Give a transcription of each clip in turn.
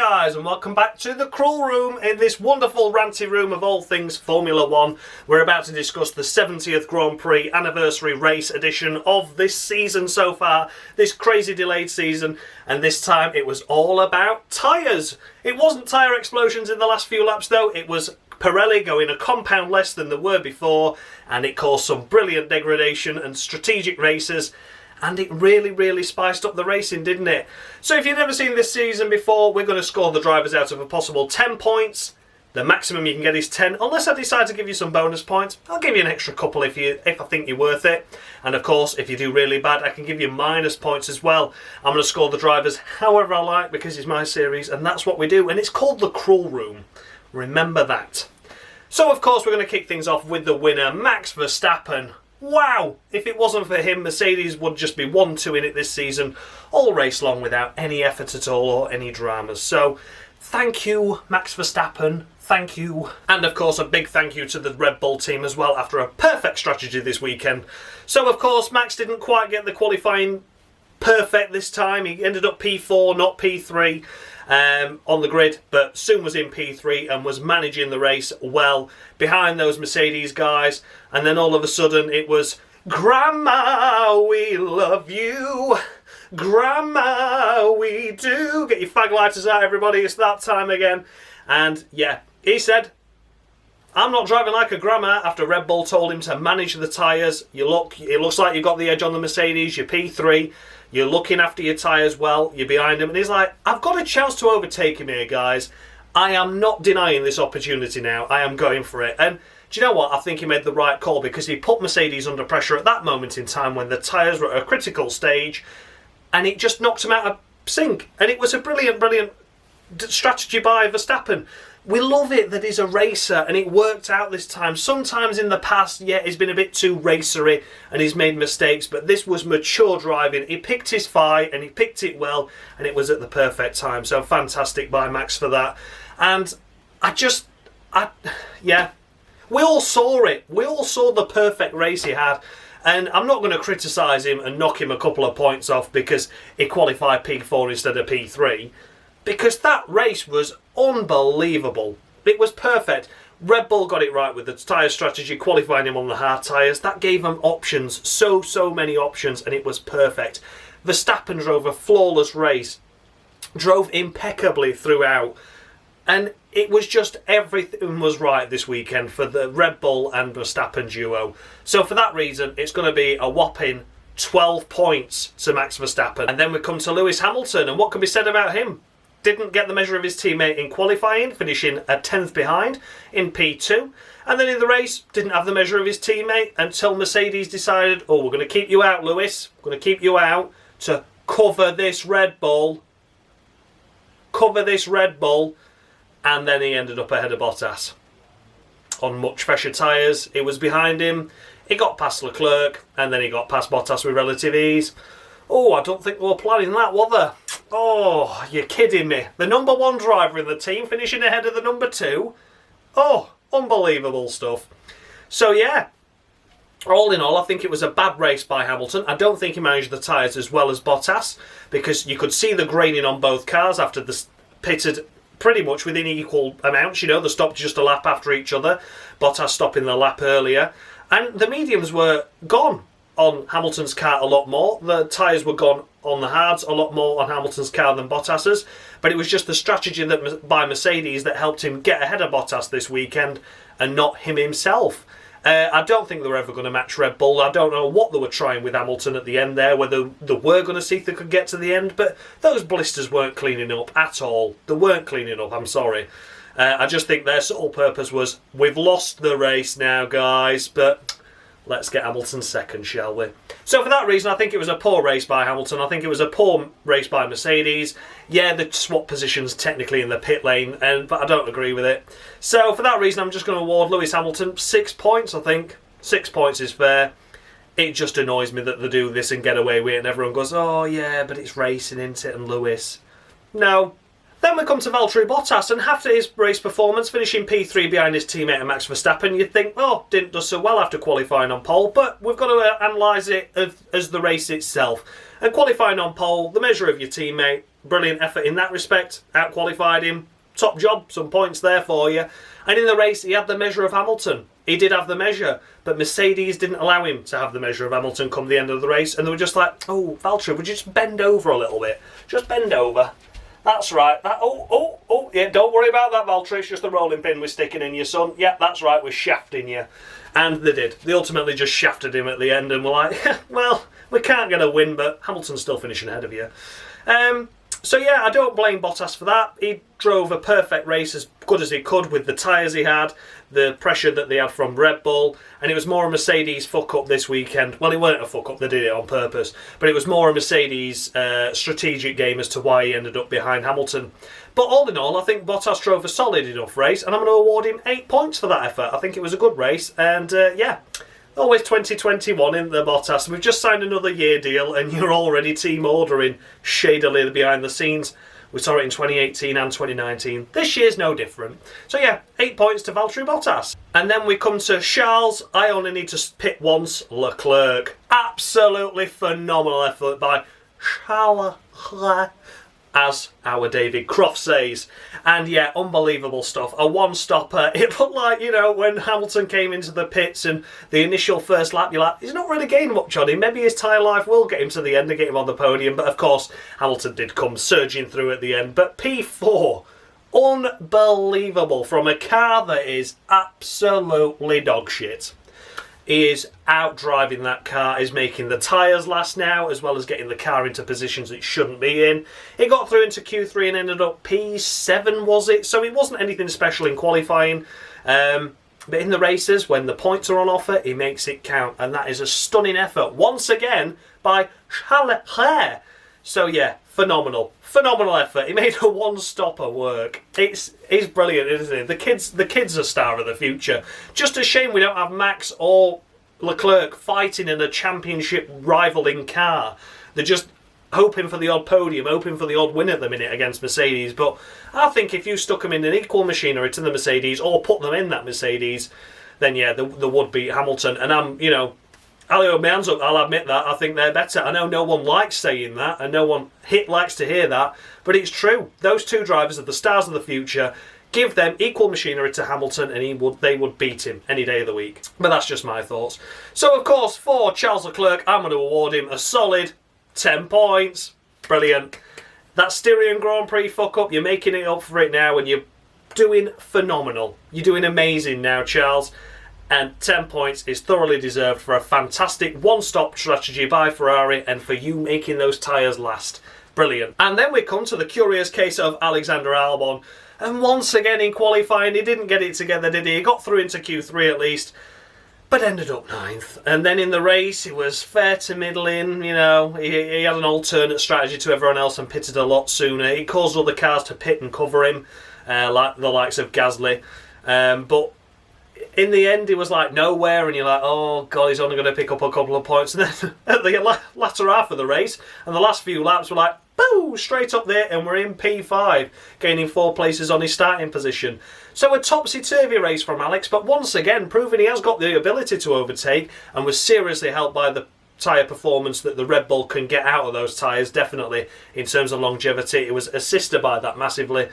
guys, and welcome back to the Crawl Room in this wonderful ranty room of all things Formula 1. We're about to discuss the 70th Grand Prix anniversary race edition of this season so far, this crazy delayed season, and this time it was all about tyres. It wasn't tyre explosions in the last few laps though, it was Pirelli going a compound less than they were before, and it caused some brilliant degradation and strategic races. And it really spiced up the racing, didn't it? So if you've never seen this season before, we're going to score the drivers out of a possible 10 points. The maximum you can get is 10, unless I decide to give you some bonus points. I'll give you an extra couple if I think you're worth it. And of course, if you do really bad, I can give you minus points as well. I'm going to score the drivers however I like because it's my series, and that's what we do. And it's called the Crawl Room. Remember that. So of course, we're going to kick things off with the winner, Max Verstappen. Wow! If it wasn't for him, Mercedes would just be 1-2 in it this season, all race long without any effort at all or any dramas. So, thank you, Max Verstappen. Thank you. And of course, a big thank you to the Red Bull team as well after a perfect strategy this weekend. So, of course, Max didn't quite get the qualifying perfect this time. He ended up P4, not P3. On the grid, but soon was in P3 and was managing the race well behind those Mercedes guys, and then all of a sudden it was Grandma, we love you, Grandma, we do. Get your fag lighters out, everybody, it's that time again. And yeah, he said, I'm not driving like a grandma, after Red Bull told him to manage the tyres. It looks like you've got the edge on the Mercedes, you're P3, you're looking after your tyres well, you're behind him. And he's like, I've got a chance to overtake him here, guys. I am not denying this opportunity now. I am going for it. And do you know what? I think he made the right call because he put Mercedes under pressure at that moment in time when the tyres were at a critical stage, and it just knocked him out of sync. And it was a brilliant strategy by Verstappen. We love it that he's a racer, and it worked out this time. Sometimes in the past, yeah, he's been a bit too racery and he's made mistakes, but this was mature driving. He picked his fight and he picked it well, and it was at the perfect time. So fantastic by Max for that. And yeah, we all saw it. We all saw the perfect race he had. And I'm not going to criticise him and knock him a couple of points off because he qualified P4 instead of P3. Because that race was unbelievable. It was perfect. Red Bull got it right with the tyre strategy, qualifying him on the hard tyres. That gave them options, so many options, and it was perfect. Verstappen drove a flawless race, drove impeccably throughout, and it was just everything was right this weekend for the Red Bull and Verstappen duo. So for that reason, it's going to be a whopping 12 points to Max Verstappen. And then we come to Lewis Hamilton, and what can be said about him? Didn't get the measure of his teammate in qualifying, finishing a 10th behind in P2. And then in the race, didn't have the measure of his teammate until Mercedes decided, oh, we're going to keep you out, Lewis. We're going to keep you out to cover this Red Bull. Cover this Red Bull. And then he ended up ahead of Bottas. On much fresher tyres, it was behind him. He got past Leclerc, and then he got past Bottas with relative ease. Oh, I don't think they were planning that, were they? Oh, you're kidding me. The number one driver in the team finishing ahead of the number two. Oh, unbelievable stuff. So yeah, all in all, I think it was a bad race by Hamilton. I don't think he managed the tyres as well as Bottas, because you could see the graining on both cars after the pitted pretty much within equal amounts. You know, they stopped just a lap after each other. Bottas stopping the lap earlier. And the mediums were gone on Hamilton's car a lot more. The tyres were gone on the hards a lot more on Hamilton's car than Bottas's. But it was just the strategy by Mercedes that helped him get ahead of Bottas this weekend and not him himself. I don't think they were ever going to match Red Bull. I don't know what they were trying with Hamilton at the end there, whether they were going to see if they could get to the end. But those blisters weren't cleaning up at all. They weren't cleaning up, I'm sorry. I just think their sole purpose was, we've lost the race now, guys, but let's get Hamilton second, shall we? So for that reason, I think it was a poor race by Hamilton. I think it was a poor race by Mercedes. Yeah, they swapped positions technically in the pit lane, but I don't agree with it. So for that reason, I'm just going to award Lewis Hamilton 6 points, I think. 6 points is fair. It just annoys me that they do this and get away with it, and everyone goes, oh yeah, but it's racing, isn't it, and Lewis. No. Then we come to Valtteri Bottas, and after his race performance, finishing P3 behind his teammate Max Verstappen, you'd think, oh, didn't do so well after qualifying on pole, but we've got to analyse it as the race itself. And qualifying on pole, the measure of your teammate, brilliant effort in that respect. Out-qualified him. Top job, some points there for you. And in the race, he had the measure of Hamilton. He did have the measure, but Mercedes didn't allow him to have the measure of Hamilton come the end of the race. And they were just like, oh, Valtteri, would you just bend over a little bit? Just bend over. That's right. Yeah, don't worry about that, Valtteri. It's just the rolling pin we're sticking in you, son. Yeah, that's right, we're shafting you. And they did. They ultimately just shafted him at the end and were like, well, we can't get a win, but Hamilton's still finishing ahead of you. So yeah, I don't blame Bottas for that. He drove a perfect race as good as he could with the tyres he had, the pressure that they had from Red Bull, and it was more a Mercedes fuck-up this weekend. Well, it weren't a fuck-up, they did it on purpose, but it was more a Mercedes strategic game as to why he ended up behind Hamilton. But all in all, I think Bottas drove a solid enough race, and I'm going to award him 8 points for that effort. I think it was a good race, and yeah, always 2021 in the Bottas. We've just signed another year deal and you're already team ordering shadily behind the scenes. We saw it in 2018 and 2019. This year's no different. So yeah, 8 points to Valtteri Bottas. And then we come to Charles. I only need to pick once. Leclerc. Absolutely phenomenal effort by Charles Leclerc, as our David Croft says. And yeah, unbelievable stuff. A one-stopper. It looked like, you know, when Hamilton came into the pits and the initial first lap, you're like, he's not really gained much on him. Maybe his tyre life will get him to the end and get him on the podium. But of course, Hamilton did come surging through at the end. But P4, unbelievable from a car that is absolutely dog shit. He is out driving that car, is making the tyres last now, as well as getting the car into positions it shouldn't be in. It got through into Q3 and ended up P7, was it? So it wasn't anything special in qualifying. But in the races, when the points are on offer, he makes it count. And that is a stunning effort, once again, by Charles Leclerc. So yeah, phenomenal. Phenomenal effort. He made a one-stopper work. He's brilliant, isn't he? The kid's a star of the future. Just a shame we don't have Max or Leclerc fighting in a championship rivaling car. They're just hoping for the odd podium, hoping for the odd win at the minute against Mercedes. But I think if you stuck them in an equal machinery to the Mercedes or put them in that Mercedes, then yeah, they would beat Hamilton. And I'm, you know, I'll hold my hands up, I'll admit that. I think they're better. I know no one likes saying that, and no one likes to hear that, but it's true. Those two drivers are the stars of the future. Give them equal machinery to Hamilton, and they would beat him any day of the week. But that's just my thoughts. So, of course, for Charles Leclerc, I'm going to award him a solid 10 points. Brilliant. That Styrian Grand Prix fuck-up, you're making it up for it now, and you're doing phenomenal. You're doing amazing now, Charles. And 10 points is thoroughly deserved for a fantastic one-stop strategy by Ferrari and for you making those tyres last. Brilliant. And then we come to the curious case of Alexander Albon. And once again in qualifying, he didn't get it together, did he? He got through into Q3 at least, but ended up 9th. And then in the race, he was fair to middling, you know. He had an alternate strategy to everyone else and pitted a lot sooner. He caused other cars to pit and cover him, like the likes of Gasly. But in the end, he was like nowhere, and you're like, oh god, he's only going to pick up a couple of points. And then at the latter half of the race, and the last few laps were like, boo, straight up there, and we're in P5, gaining 4 places on his starting position. So a topsy-turvy race from Alex, but once again, proving he has got the ability to overtake, and was seriously helped by the tyre performance that the Red Bull can get out of those tyres, definitely, in terms of longevity. It was assisted by that massively.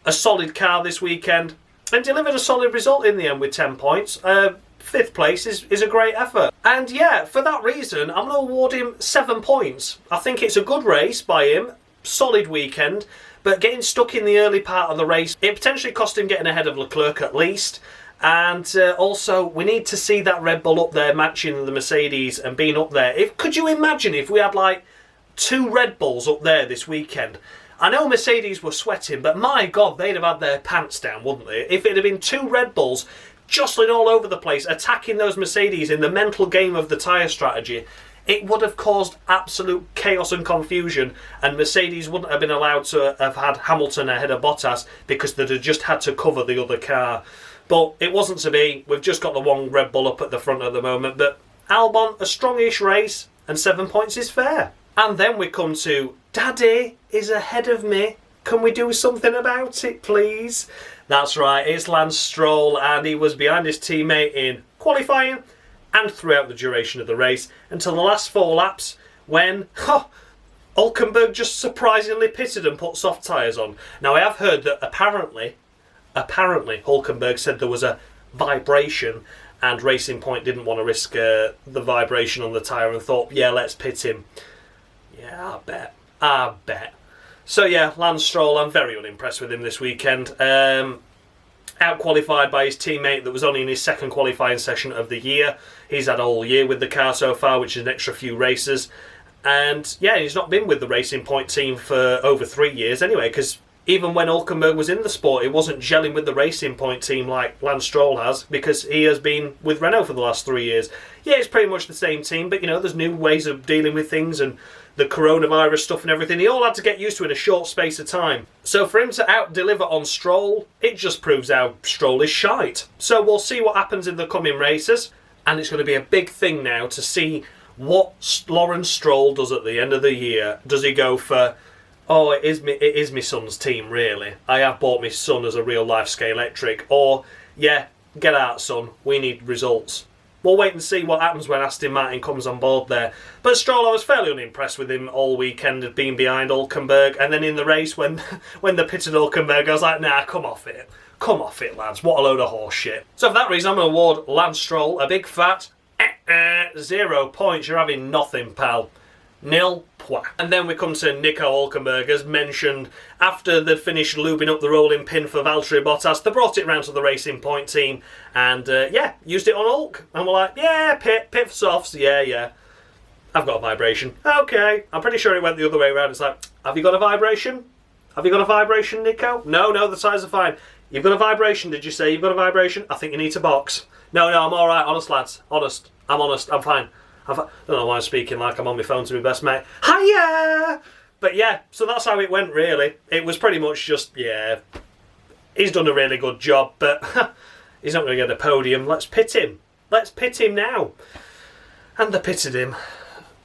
A solid car this weekend, and delivered a solid result in the end with 10 points. 5th place is a great effort. And yeah, for that reason, I'm going to award him 7 points. I think it's a good race by him, solid weekend, but getting stuck in the early part of the race, it potentially cost him getting ahead of Leclerc at least. And also, we need to see that Red Bull up there matching the Mercedes and being up there. Could you imagine if we had like 2 Red Bulls up there this weekend? I know Mercedes were sweating, but my God, they'd have had their pants down, wouldn't they? If it had been 2 Red Bulls jostling all over the place, attacking those Mercedes in the mental game of the tyre strategy, it would have caused absolute chaos and confusion, and Mercedes wouldn't have been allowed to have had Hamilton ahead of Bottas because they'd have just had to cover the other car. But it wasn't to be. We've just got the one Red Bull up at the front at the moment. But Albon, a strongish race, and 7 points is fair. And then we come to Daddy is ahead of me. Can we do something about it, please? That's right, it's Lance Stroll, and he was behind his teammate in qualifying and throughout the duration of the race until the last 4 laps when Hulkenberg just surprisingly pitted and put soft tyres on. Now, I have heard that apparently Hulkenberg said there was a vibration and Racing Point didn't want to risk the vibration on the tyre and thought, yeah, let's pit him. Yeah, I bet. So yeah, Lance Stroll, I'm very unimpressed with him this weekend. Out-qualified by his teammate that was only in his second qualifying session of the year. He's had a whole year with the car so far, which is an extra few races. And yeah, he's not been with the Racing Point team for over 3 years anyway, because even when Hulkenberg was in the sport, he wasn't gelling with the Racing Point team like Lance Stroll has, because he has been with Renault for the last 3 years. Yeah, it's pretty much the same team, but you know, there's new ways of dealing with things and the coronavirus stuff and everything. He all had to get used to in a short space of time. So for him to out-deliver on Stroll, it just proves how Stroll is shite. So we'll see what happens in the coming races, and it's going to be a big thing now to see what Lawrence Stroll does at the end of the year. Does he go for, oh, it is my son's team, really. I have bought my son as a real-life Scalextric. Or, yeah, get out, son. We need results. We'll wait and see what happens when Aston Martin comes on board there. But Stroll, I was fairly unimpressed with him all weekend of being behind Hulkenberg. And then in the race, when they pitted Hulkenberg, I was like, nah, come off it. Come off it, lads. What a load of horse shit. So for that reason, I'm going to award Lance Stroll a big fat 0 points. You're having nothing, pal. Nil point. And then we come to Nico Hulkenberg, as mentioned, after they'd finished lubing up the rolling pin for Valtteri Bottas, they brought it round to the Racing Point team and, yeah, used it on Hulk. And we're like, yeah, pit for softs, yeah. I've got a vibration. Okay. I'm pretty sure it went the other way around. It's like, have you got a vibration? Have you got a vibration, Nico? No, the tyres are fine. You've got a vibration, did you say? You've got a vibration? I think you need to box. No, I'm alright. Honest, lads. Honest. I'm honest. I'm fine. I don't know why I'm speaking like I'm on my phone to my best mate. Hiya! But yeah, so that's how it went, really. It was pretty much just, yeah, he's done a really good job, but he's not going to get a podium. Let's pit him. Let's pit him now. And they pitted him.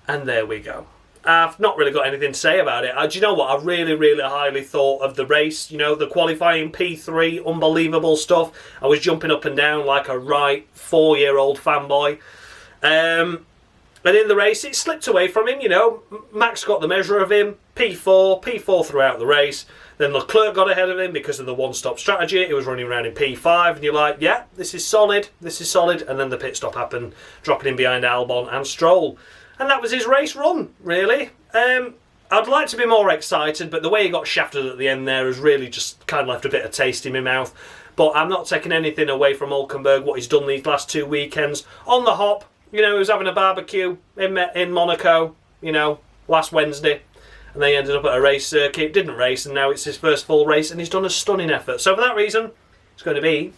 And there we go. I've not really got anything to say about it. Do you know what? I really, really highly thought of the race. You know, the qualifying P3, unbelievable stuff. I was jumping up and down like a right 4-year-old fanboy. And in the race, it slipped away from him, you know. Max got the measure of him, P4 throughout the race. Then Leclerc got ahead of him because of the one-stop strategy. He was running around in P5, and you're like, yeah, this is solid. And then the pit stop happened, dropping him behind Albon and Stroll. And that was his race run, really. I'd like to be more excited, but the way he got shafted at the end there has really just kind of left a bit of taste in my mouth. But I'm not taking anything away from Hulkenberg, what he's done these last 2 weekends. On the hop, you know, he was having a barbecue in Monaco, you know, last Wednesday. And they ended up at a race circuit, didn't race, and now it's his first full race, and he's done a stunning effort. So for that reason, it's going to be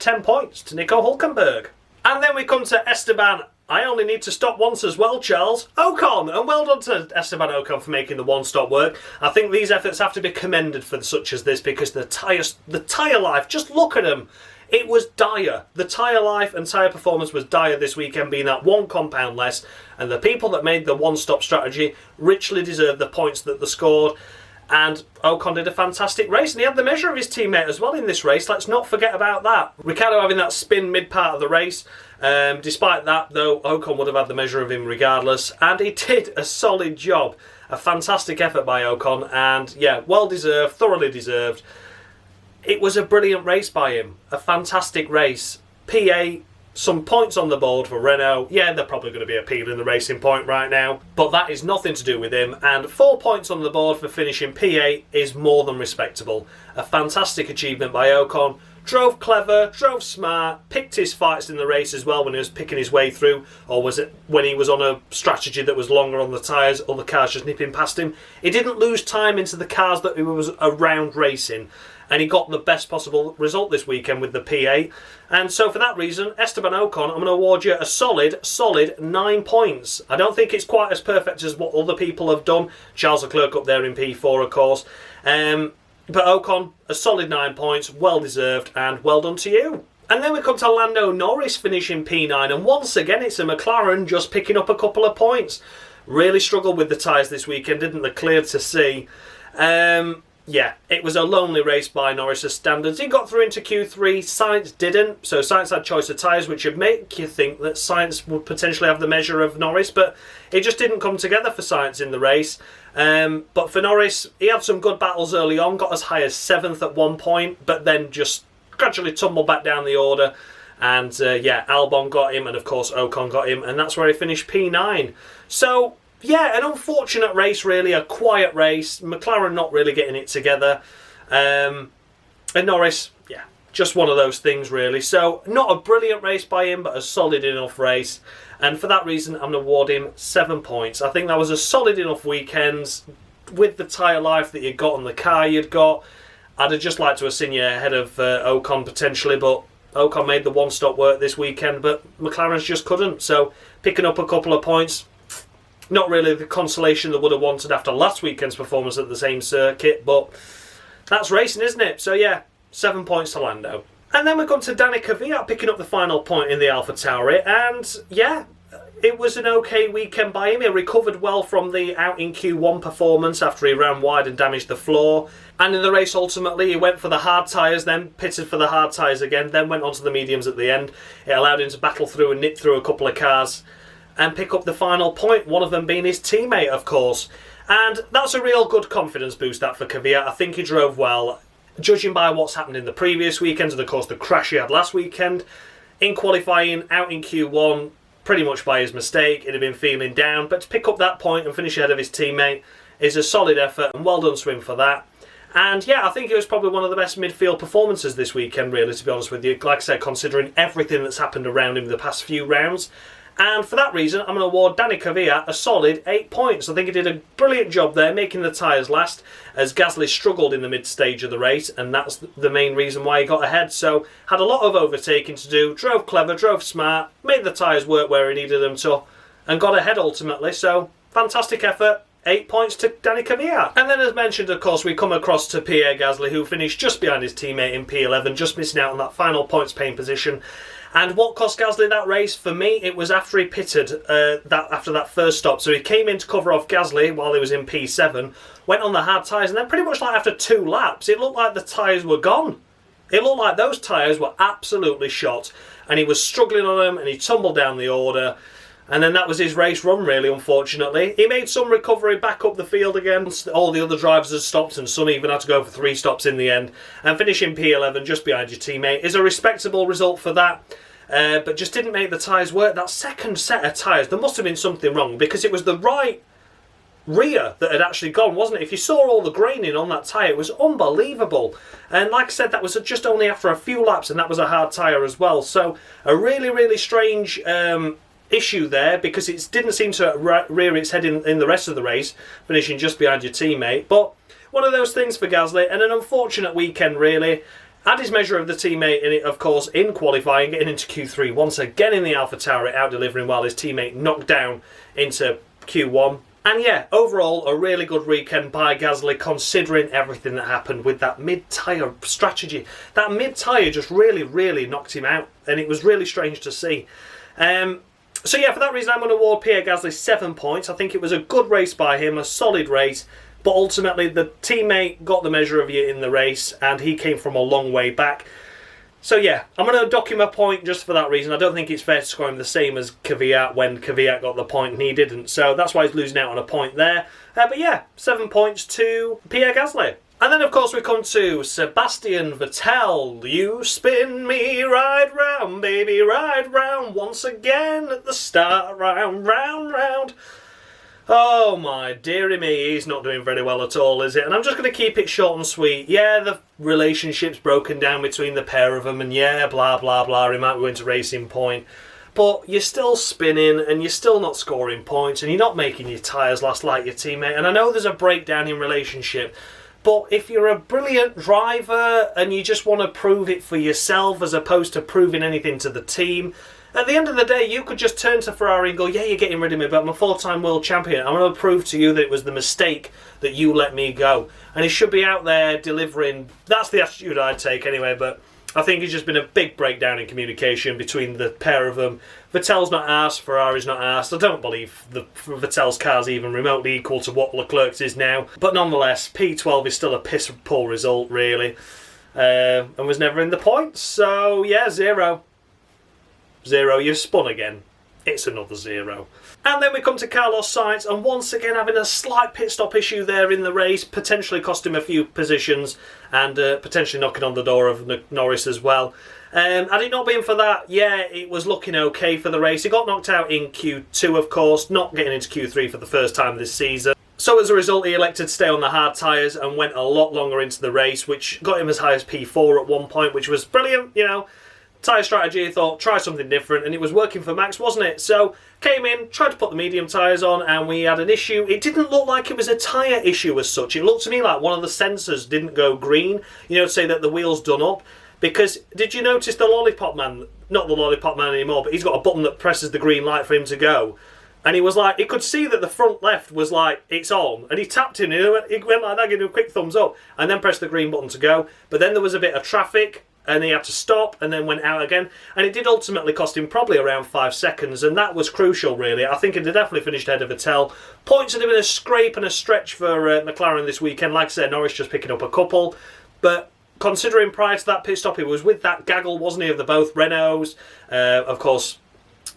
10 points to Nico Hulkenberg. And then we come to Esteban. I only need to stop once as well, Charles. Ocon, and well done to Esteban Ocon for making the one-stop work. I think these efforts have to be commended for such as this, because the tyre life, just look at them. It was dire. The tyre life and tyre performance was dire this weekend, being that one compound less, and the people that made the one-stop strategy richly deserved the points that they scored. And Ocon did a fantastic race, and he had the measure of his teammate as well in this race. Let's not forget about that. Ricciardo having that spin mid-part of the race. Despite that, though, Ocon would have had the measure of him regardless, and he did a solid job. A fantastic effort by Ocon, and yeah, well-deserved, thoroughly deserved. It was a brilliant race by him. A fantastic race. P8, some points on the board for Renault. Yeah, they're probably going to be appealing the Racing Point right now, but that is nothing to do with him. And 4 points on the board for finishing P8 is more than respectable. A fantastic achievement by Ocon. Drove clever, drove smart, picked his fights in the race as well when he was picking his way through, or was it when he was on a strategy that was longer on the tyres, other cars just nipping past him. He didn't lose time into the cars that he was around racing, and he got the best possible result this weekend with the P8. And so for that reason, Esteban Ocon, I'm going to award you a solid 9 points. I don't think it's quite as perfect as what other people have done. Charles Leclerc up there in P4, of course. But Ocon, a solid 9 points, well deserved, and well done to you. And then we come to Lando Norris finishing P9, and once again it's a McLaren just picking up a couple of points. Really struggled with the tyres this weekend, didn't they? Clear to see. yeah, it was a lonely race by Norris's standards. He got through into Q3, Sainz didn't. So Sainz had choice of tyres, which would make you think that Sainz would potentially have the measure of Norris, but it just didn't come together for Sainz in the race. But for Norris, he had some good battles early on, got as high as 7th at one point, but then just gradually tumbled back down the order. And yeah, Albon got him, and of course Ocon got him, and that's where he finished P9. So yeah, an unfortunate race really, a quiet race. McLaren not really getting it together. And Norris, yeah, just one of those things really. So not a brilliant race by him, but a solid enough race. And for that reason, I'm going to award him 7 points. I think that was a solid enough weekend with the tyre life that you got and the car you'd got. I'd have just liked to have seen you ahead of Ocon potentially, but Ocon made the one-stop work this weekend, but McLaren's just couldn't. So picking up a couple of points, not really the consolation that would have wanted after last weekend's performance at the same circuit, but that's racing, isn't it? So yeah, 7 points to Lando. And then we've gone to Danny Kvyat picking up the final point in the AlphaTauri, and yeah, it was an okay weekend by him. He recovered well from the out in Q1 performance after he ran wide and damaged the floor. And in the race, ultimately, he went for the hard tyres, then pitted for the hard tyres again, then went onto the mediums at the end. It allowed him to battle through and nip through a couple of cars and pick up the final point, one of them being his teammate, of course. And that's a real good confidence boost, that, for Kvyat. I think he drove well, judging by what's happened in the previous weekend, and of course the crash he had last weekend. In qualifying, out in Q1, pretty much by his mistake, he'd have been feeling down, but to pick up that point and finish ahead of his teammate is a solid effort, and well done to him for that. And yeah, I think it was probably one of the best midfield performances this weekend, really, to be honest with you. Like I said, considering everything that's happened around him the past few rounds. And for that reason, I'm going to award Danny Kvyat a solid 8 points. I think he did a brilliant job there, making the tyres last, as Gasly struggled in the mid-stage of the race, and that's the main reason why he got ahead. So, had a lot of overtaking to do, drove clever, drove smart, made the tyres work where he needed them to, and got ahead ultimately. So, fantastic effort. 8 points to Danny Kvyat. And then, as mentioned, of course, we come across to Pierre Gasly, who finished just behind his teammate in P11, just missing out on that final points paying position. And what cost Gasly that race? For me, it was after he pitted after that first stop. So he came in to cover off Gasly while he was in P7, went on the hard tyres, and then pretty much like after 2 laps, it looked like the tyres were gone. It looked like those tyres were absolutely shot, and he was struggling on them, and he tumbled down the order. And then that was his race run, really, unfortunately. He made some recovery back up the field again. All the other drivers had stopped, and some even had to go for 3 stops in the end. And finishing P11 just behind your teammate is a respectable result for that. But just didn't make the tyres work. That second set of tyres, there must have been something wrong, because it was the right rear that had actually gone, wasn't it? If you saw all the graining on that tyre, it was unbelievable. And like I said, that was just only after a few laps, and that was a hard tyre as well. So a really, really strange issue there, because it didn't seem to rear its head in the rest of the race, finishing just behind your teammate. But one of those things for Gasly, and an unfortunate weekend really. Had his measure of the teammate in it, of course, in qualifying, getting into Q3 once again in the AlphaTauri, out delivering while his teammate knocked down into Q1. And yeah, overall, a really good weekend by Gasly, considering everything that happened with that mid-tyre strategy. That mid-tyre just really, really knocked him out, and it was really strange to see. So yeah, for that reason, I'm going to award Pierre Gasly 7 points. I think it was a good race by him, a solid race. But ultimately, the teammate got the measure of you in the race, and he came from a long way back. So yeah, I'm going to dock him a point just for that reason. I don't think it's fair to score him the same as Kvyat when Kvyat got the point and he didn't. So that's why he's losing out on a point there. But yeah, 7 points to Pierre Gasly. And then, of course, we come to Sebastian Vettel. You spin me right round, baby, right round. Once again at the start, round, round, round. Oh my dearie me, he's not doing very well at all, is it? And I'm just going to keep it short and sweet. Yeah, the relationship's broken down between the pair of them, and yeah, blah, blah, blah, he might be going to Racing Point. But you're still spinning, and you're still not scoring points, and you're not making your tyres last like your teammate. And I know there's a breakdown in relationship, but if you're a brilliant driver, and you just want to prove it for yourself, as opposed to proving anything to the team, at the end of the day, you could just turn to Ferrari and go, yeah, you're getting rid of me, but I'm a 4-time world champion. I'm going to prove to you that it was the mistake that you let me go. And he should be out there delivering. That's the attitude I'd take anyway, but I think it's just been a big breakdown in communication between the pair of them. Vettel's not asked, Ferrari's not asked. I don't believe Vettel's car's even remotely equal to what Leclerc's is now. But nonetheless, P12 is still a piss poor result, really. And was never in the points. So, yeah, 0. 0, you've spun again. It's another 0. And then we come to Carlos Sainz, and once again having a slight pit stop issue there in the race, potentially cost him a few positions, and potentially knocking on the door of Norris as well. Had it not been for that, yeah, it was looking okay for the race. He got knocked out in Q2, of course, not getting into Q3 for the first time this season. So as a result, he elected to stay on the hard tyres and went a lot longer into the race, which got him as high as P4 at one point, which was brilliant, you know. Tyre strategy, I thought, try something different, and it was working for Max, wasn't it? So, came in, tried to put the medium tyres on, and we had an issue. It didn't look like it was a tyre issue as such. It looked to me like one of the sensors didn't go green, you know, to say that the wheel's done up. Because, did you notice the Lollipop Man, not the Lollipop Man anymore, but he's got a button that presses the green light for him to go. And he was like, he could see that the front left was like, it's on. And he tapped him, and he went like that, giving him a quick thumbs up, and then pressed the green button to go. But then there was a bit of traffic, and he had to stop and then went out again, and it did ultimately cost him probably around 5 seconds, and that was crucial really. I think he'd have definitely finished ahead of Vettel. Points had been a scrape and a stretch for McLaren this weekend. Like I said, Norris just picking up a couple, but considering prior to that pit stop he was with that gaggle, wasn't he, of the both Renaults. Of course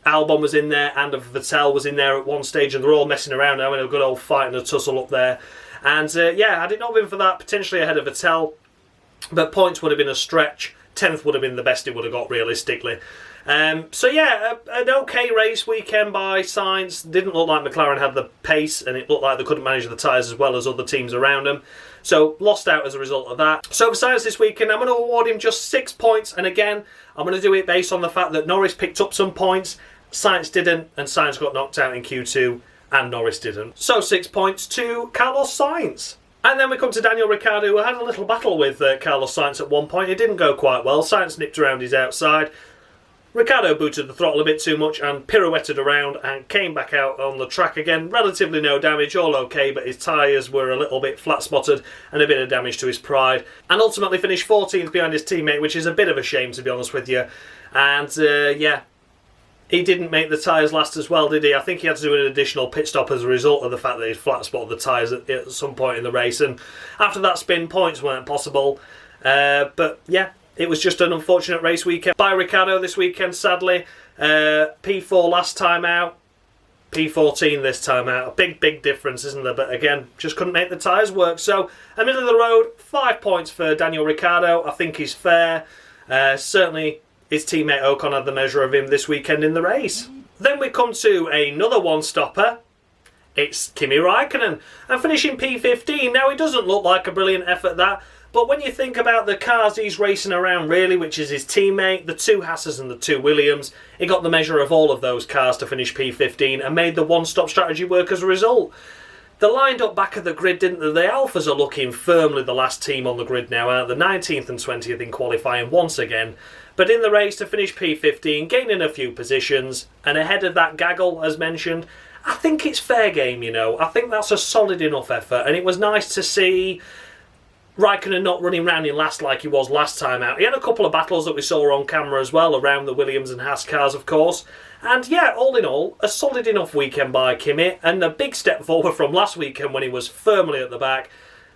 Albon was in there, and Vettel was in there at one stage, and they're all messing around now in a good old fight and a tussle up there. And yeah, had it not been for that, potentially ahead of Vettel, but points would have been a stretch. 10th would have been the best it would have got realistically. So yeah, an okay race weekend by Sainz. Didn't look like McLaren had the pace, and it looked like they couldn't manage the tyres as well as other teams around them. So lost out as a result of that. So for Sainz this weekend, I'm going to award him just 6 points, and again, I'm going to do it based on the fact that Norris picked up some points, Sainz didn't, and Sainz got knocked out in Q2, and Norris didn't. So 6 points to Carlos Sainz. And then we come to Daniel Ricciardo, who had a little battle with Carlos Sainz at one point. It didn't go quite well. Sainz nipped around his outside. Ricciardo booted the throttle a bit too much and pirouetted around and came back out on the track again. Relatively no damage, all okay, but his tyres were a little bit flat-spotted and a bit of damage to his pride. And ultimately finished 14th behind his teammate, which is a bit of a shame, to be honest with you. And yeah, he didn't make the tyres last as well, did he? I think he had to do an additional pit stop as a result of the fact that he'd flat spotted the tyres at some point in the race. And after that spin, points weren't possible. But yeah, it was just an unfortunate race weekend by Ricciardo this weekend, sadly. P4 last time out, P14 this time out. A big, big difference, isn't there? But again, just couldn't make the tyres work. So, a middle of the road, 5 points for Daniel Ricciardo. I think he's fair. Certainly, his teammate Ocon had the measure of him this weekend in the race. Then we come to another one-stopper. It's Kimi Raikkonen, and finishing P15. Now, it doesn't look like a brilliant effort, that, but when you think about the cars he's racing around, really, which is his teammate, the 2 Haas's and the 2 Williams, he got the measure of all of those cars to finish P15 and made the one-stop strategy work as a result. They lined up back of the grid, didn't they? The Alphas are looking firmly the last team on the grid now, aren't they? 19th and 20th in qualifying once again. But in the race to finish P15, gaining a few positions, and ahead of that gaggle, as mentioned, I think it's fair game, you know. I think that's a solid enough effort, and it was nice to see Raikkonen not running round in last like he was last time out. He had a couple of battles that we saw on camera as well, around the Williams and Haas cars, of course. And yeah, all in all, a solid enough weekend by Kimi, and a big step forward from last weekend when he was firmly at the back,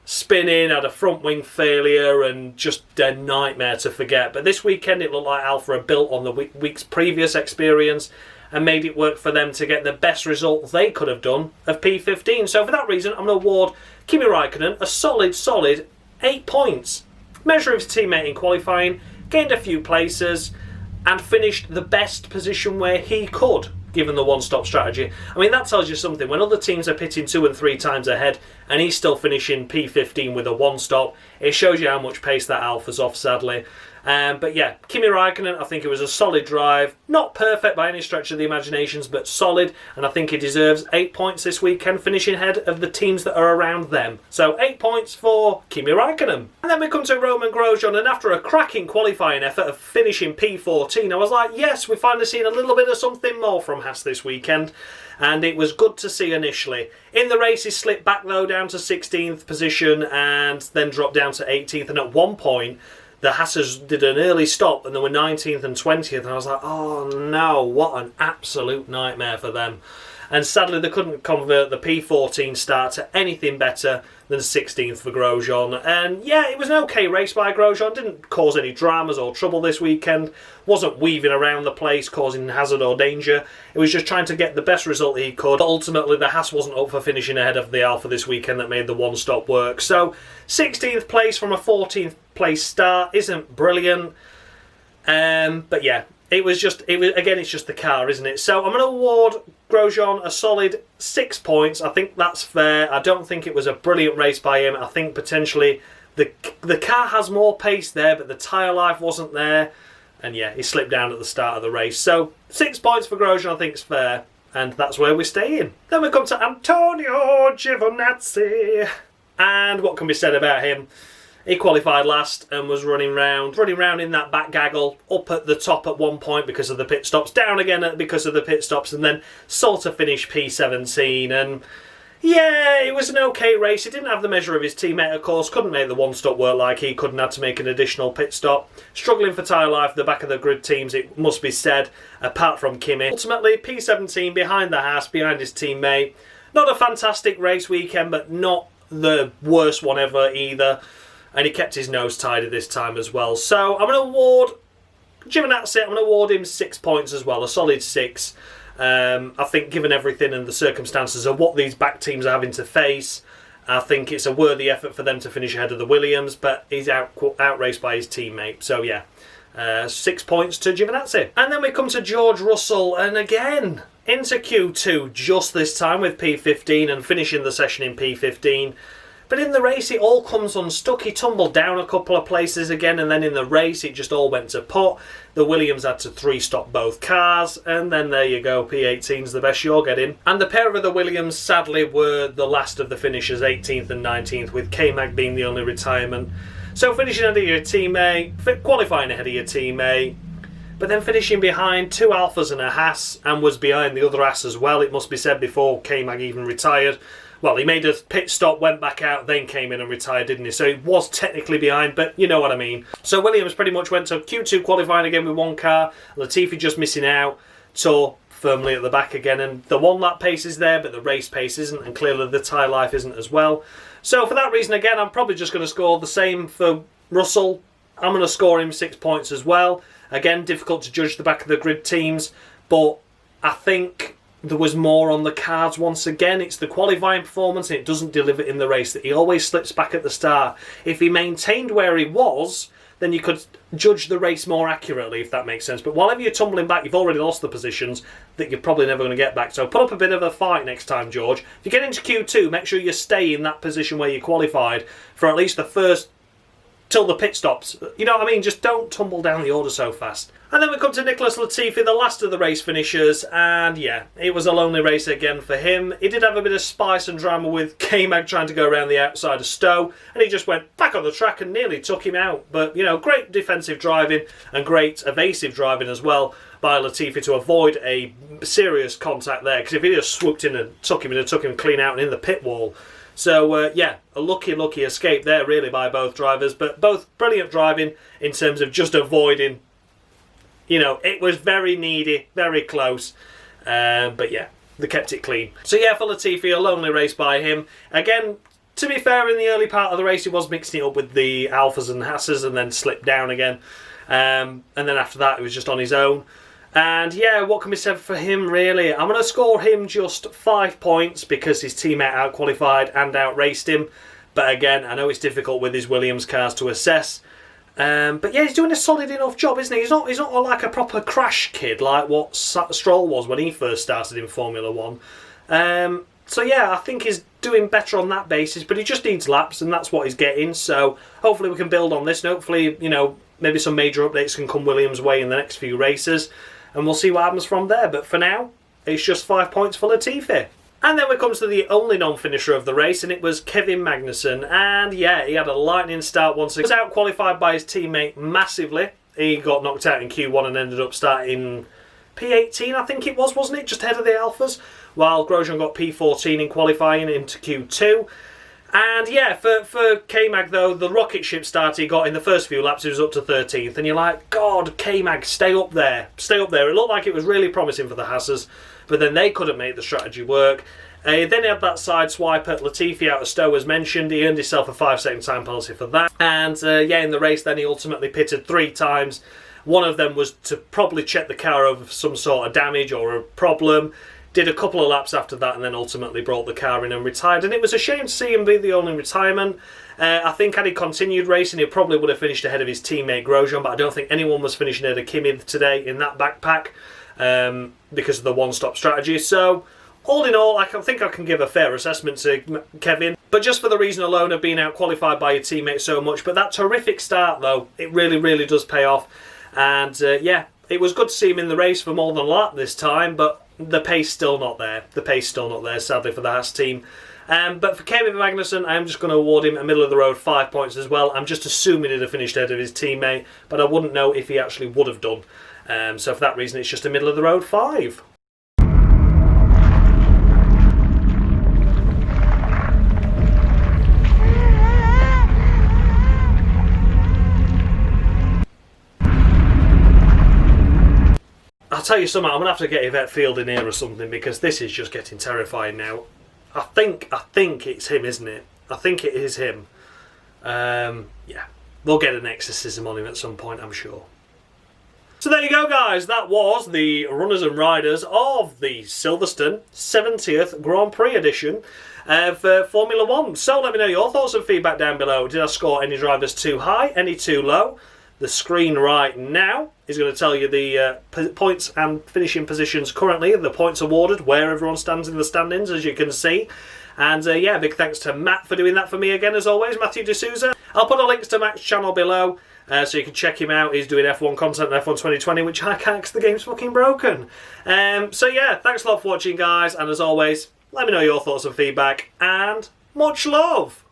spinning, had a front wing failure, and just a nightmare to forget. But this weekend it looked like Alpha had built on the week's previous experience and made it work for them to get the best result they could have done of P15. So for that reason, I'm going to award Kimi Raikkonen a solid 8 points. Measure of his teammate in qualifying, gained a few places, and finished the best position where he could, given the one-stop strategy. I mean, that tells you something. When other teams are pitting 2 and 3 times ahead, and he's still finishing P15 with a one-stop, it shows you how much pace that Alpha's off, sadly. But yeah, Kimi Raikkonen, I think it was a solid drive. Not perfect by any stretch of the imaginations, but solid. And I think he deserves 8 points this weekend, finishing ahead of the teams that are around them. So 8 points for Kimi Raikkonen. And then we come to Roman Grosjean, and after a cracking qualifying effort of finishing P14, I was like, yes, we've finally seen a little bit of something more from Haas this weekend. And it was good to see initially. In the race, he slipped back though down to 16th position and then dropped down to 18th. And at one point, the Haasers did an early stop and they were 19th and 20th, and I was like, oh no, what an absolute nightmare for them. And sadly they couldn't convert the P14 start to anything better than 16th for Grosjean. And yeah, it was an okay race by Grosjean, didn't cause any dramas or trouble this weekend, wasn't weaving around the place causing hazard or danger, it was just trying to get the best result he could. Ultimately the Haas wasn't up for finishing ahead of the Alfa this weekend that made the one stop work. So 16th place from a 14th place start isn't brilliant, but yeah, it's just the car, isn't it? So I'm going to award Grosjean a solid 6 points. I think that's fair. I don't think it was a brilliant race by him. I think potentially the car has more pace there, but the tyre life wasn't there. And yeah, he slipped down at the start of the race. So 6 points for Grosjean I think is fair. And that's where we're staying. Then we come to Antonio Giovinazzi. And what can be said about him? He qualified last and was running round in that back gaggle, up at the top at one point because of the pit stops, down again because of the pit stops, and then sort of finished P17. And yeah, it was an okay race. He didn't have the measure of his teammate, of course, couldn't make the one stop work like he couldn't have to make an additional pit stop. Struggling for tyre life, the back of the grid teams, it must be said, apart from Kimi. Ultimately, P17 behind the Haas, behind his teammate. Not a fantastic race weekend, but not the worst one ever either. And he kept his nose tidy this time as well. So I'm going to award Giovinazzi, I'm going to award him 6 points as well, a solid 6. I think given everything and the circumstances of what these back teams are having to face, I think it's a worthy effort for them to finish ahead of the Williams, but he's outraced by his teammate. So yeah, 6 points to Giovinazzi. And then we come to George Russell, and again, into Q2 just this time with P15 and finishing the session in P15. But in the race, it all comes unstuck. He tumbled down a couple of places again, and then in the race, it just all went to pot. The Williams had to 3-stop both cars, and then there you go, P18's the best you're getting. And the pair of the Williams, sadly, were the last of the finishers, 18th and 19th, with K-Mag being the only retirement. So finishing ahead of your teammate, qualifying ahead of your teammate, but then finishing behind 2 Alphas and a Haas, and was behind the other Haas as well, it must be said, before K-Mag even retired. Well, he made a pit stop, went back out, then came in and retired, didn't he? So he was technically behind, but you know what I mean. So Williams pretty much went to Q2 qualifying again with one car. Latifi just missing out. Tour firmly at the back again. And the one-lap pace is there, but the race pace isn't. And clearly the tyre life isn't as well. So for that reason, again, I'm probably just going to score the same for Russell. I'm going to score him 6 points as well. Again, difficult to judge the back of the grid teams. But I think there was more on the cards once again. It's the qualifying performance, and it doesn't deliver in the race, that he always slips back at the start. If he maintained where he was, then you could judge the race more accurately, if that makes sense. But whenever you're tumbling back, you've already lost the positions that you're probably never going to get back. So put up a bit of a fight next time, George. If you get into Q2, make sure you stay in that position where you qualified for at least the first till the pit stops. You know what I mean? Just don't tumble down the order so fast. And then we come to Nicholas Latifi, the last of the race finishers, and yeah, it was a lonely race again for him. He did have a bit of spice and drama with K-Mag trying to go around the outside of Stowe, and he just went back on the track and nearly took him out. But, you know, great defensive driving and great evasive driving as well by Latifi to avoid a serious contact there, because if he just swooped in and took him clean out and in the pit wall. So, yeah, a lucky escape there, really, by both drivers. But both brilliant driving in terms of just avoiding. You know, it was very needy, very close. But, yeah, they kept it clean. So, yeah, for Latifi, a lonely race by him. Again, to be fair, in the early part of the race, he was mixing it up with the Alphas and Haasses and then slipped down again. And then after that, he was just on his own. And yeah, what can be said for him really? I'm going to score him just 5 points because his teammate out-qualified and outraced him. But again, I know it's difficult with his Williams cars to assess. But yeah, he's doing a solid enough job, isn't he? He's not like a proper crash kid like what Stroll was when he first started in Formula 1. So yeah, I think he's doing better on that basis, but he just needs laps and that's what he's getting. So hopefully we can build on this and hopefully, you know, maybe some major updates can come Williams' way in the next few races. And we'll see what happens from there. But for now, it's just 5 points for Latifi. And then we come to the only non-finisher of the race, and it was Kevin Magnussen. And yeah, he had a lightning start once again. He was out-qualified by his teammate massively. He got knocked out in Q1 and ended up starting P18, I think it was, wasn't it? Just ahead of the Alphas. While Grosjean got P14 in qualifying into Q2. And yeah, for K-Mag though, the rocket ship start he got in the first few laps, he was up to 13th, and you're like, God, K-Mag, stay up there. Stay up there. It looked like it was really promising for the Haasers, but then they couldn't make the strategy work. Then he had that side swipe at Latifi out of Stowe as mentioned. He earned himself a 5-second time penalty for that. And yeah, in the race then he ultimately pitted 3 times. One of them was to probably check the car over for some sort of damage or a problem. Did a couple of laps after that and then ultimately brought the car in and retired. And it was a shame to see him be the only retirement. I think had he continued racing, he probably would have finished ahead of his teammate Grosjean, but I don't think anyone was finishing ahead of Kimi today in that backpack because of the one-stop strategy. So, all in all, I think I can give a fair assessment to Kevin, but just for the reason alone of being out-qualified by your teammate so much. But that terrific start, though, it really, really does pay off. And yeah, it was good to see him in the race for more than a lap this time, but the pace still not there. The pace still not there, sadly, for the Haas team. But for Kevin Magnussen, I'm just going to award him a middle-of-the-road 5 points as well. I'm just assuming he'd have finished ahead of his teammate, but I wouldn't know if he actually would have done. So for that reason, it's just a middle-of-the-road 5. I'll tell you something, I'm going to have to get Yvette Field in here or something because this is just getting terrifying now. I think it's him, isn't it? I think it is him. Yeah, we'll get an exorcism on him at some point, I'm sure. So there you go, guys. That was the runners and riders of the Silverstone 70th Grand Prix edition of Formula 1. So let me know your thoughts and feedback down below. Did I score any drivers too high, any too low? The screen right now is going to tell you the points and finishing positions currently, the points awarded, where everyone stands in the standings, as you can see. And yeah, big thanks to Matt for doing that for me again, as always, Matthew D'Souza. I'll put the links to Matt's channel below, so you can check him out. He's doing F1 content in F1 2020, which I can't because the game's fucking broken. So yeah, thanks a lot for watching, guys, and as always, let me know your thoughts and feedback, and much love!